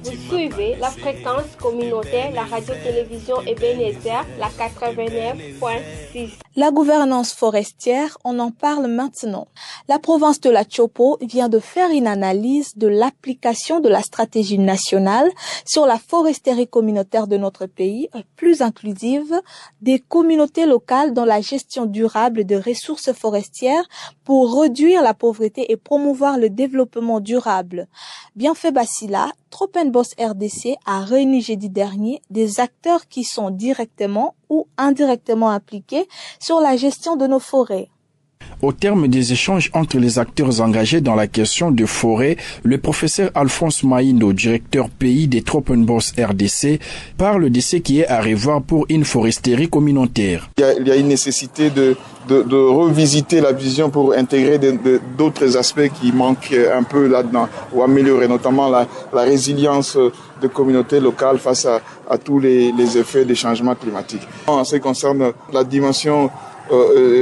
Vous suivez la fréquence communautaire, la radio-télévision Ebenezer, la 89.6. La gouvernance forestière, on en parle maintenant. La province de la Chopo vient de faire une analyse de l'application de la stratégie nationale sur la foresterie communautaire de notre pays, plus inclusive, des communautés locales dans la gestion durable de ressources forestières pour réduire la pauvreté et promouvoir le développement durable. Bienfait Basila, Tropenbos RDC a réuni jeudi dernier des acteurs qui sont directement ou indirectement impliqués sur la gestion de nos forêts. Au terme des échanges entre les acteurs engagés dans la question de forêt, le professeur Alphonse Maïndo, directeur pays des Tropenbos RDC, parle de ce qui est à revoir pour une foresterie communautaire. Il y a une nécessité de revisiter la vision pour intégrer d'autres aspects qui manquent un peu là-dedans, ou améliorer notamment la résilience de communautés locales face à tous les effets des changements climatiques. En ce qui concerne la dimension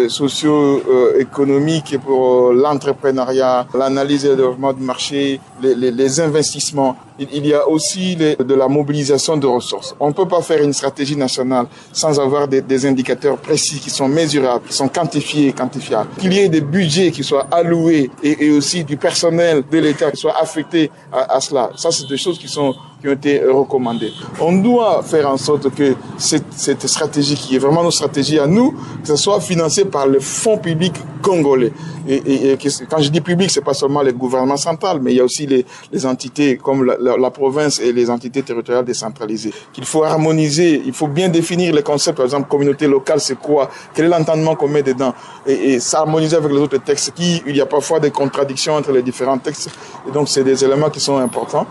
socio-économique pour l'entrepreneuriat, l'analyse et le développement du marché, les investissements. Il y a aussi de la mobilisation de ressources. On ne peut pas faire une stratégie nationale sans avoir des indicateurs précis qui sont mesurables, qui sont quantifiables. Qu'il y ait des budgets qui soient alloués et aussi du personnel de l'État qui soit affecté à cela. Ça, c'est des choses qui ont été recommandées. On doit faire en sorte que cette stratégie, qui est vraiment notre stratégie à nous, que ce soit financée par le fonds public congolais. Et quand je dis public, c'est pas seulement les gouvernements centraux, mais il y a aussi les entités comme la province et les entités territoriales décentralisées. Qu'il faut harmoniser, il faut bien définir les concepts. Par exemple, communauté locale, c'est quoi? Quel est l'entendement qu'on met dedans? Et s'harmoniser avec les autres textes. Il y a parfois des contradictions entre les différents textes. Et donc, c'est des éléments qui sont importants,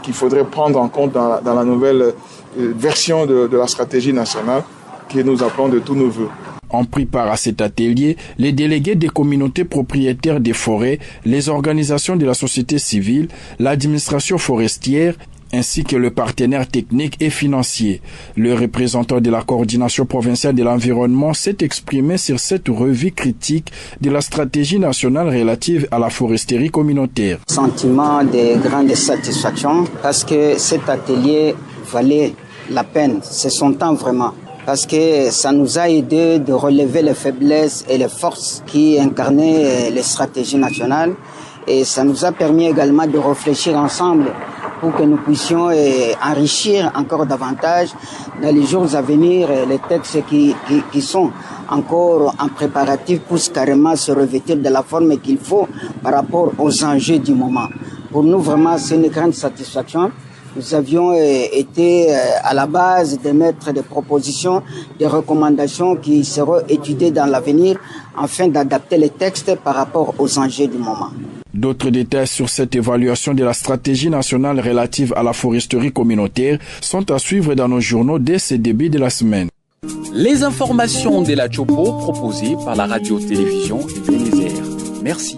qu'il faudrait prendre en compte dans la nouvelle version de la stratégie nationale que nous appelons de tous nos vœux. Ont pris part à cet atelier les délégués des communautés propriétaires des forêts, les organisations de la société civile, l'administration forestière, ainsi que le partenaire technique et financier. Le représentant de la coordination provinciale de l'environnement s'est exprimé sur cette revue critique de la stratégie nationale relative à la foresterie communautaire. Sentiment de grande satisfaction parce que cet atelier valait la peine, c'est son temps vraiment. Parce que ça nous a aidé de relever les faiblesses et les forces qui incarnaient les stratégies nationales. Et ça nous a permis également de réfléchir ensemble pour que nous puissions enrichir encore davantage dans les jours à venir les textes qui sont encore en préparatif pour carrément se revêtir de la forme qu'il faut par rapport aux enjeux du moment. Pour nous, vraiment, c'est une grande satisfaction. Nous avions été à la base d'émettre des propositions, des recommandations qui seront étudiées dans l'avenir afin d'adapter les textes par rapport aux enjeux du moment. D'autres détails sur cette évaluation de la stratégie nationale relative à la foresterie communautaire sont à suivre dans nos journaux dès ce début de la semaine. Les informations de la Chopo proposées par la radio-télévision Ebenezer. Merci.